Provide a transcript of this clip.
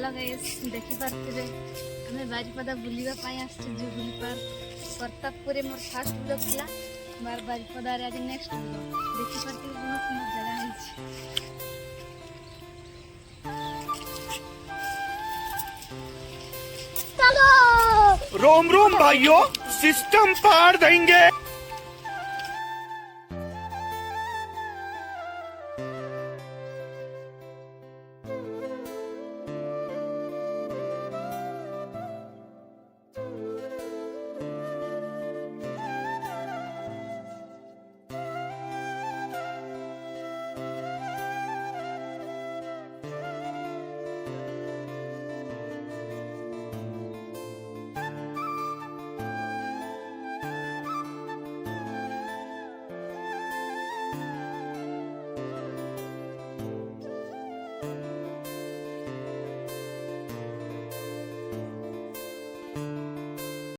Hello guys देखि पारथिबे हमें बारिपदा बुलिबा पई आछी जुगुली park Pratappur more first blog थिला बार बारिपदा रे आज नेक्स्ट ब्लॉग देखि पारथिबे बहुत सुंदर जगह है। रोम रोम भाइयों, सिस्टम पार देंगे।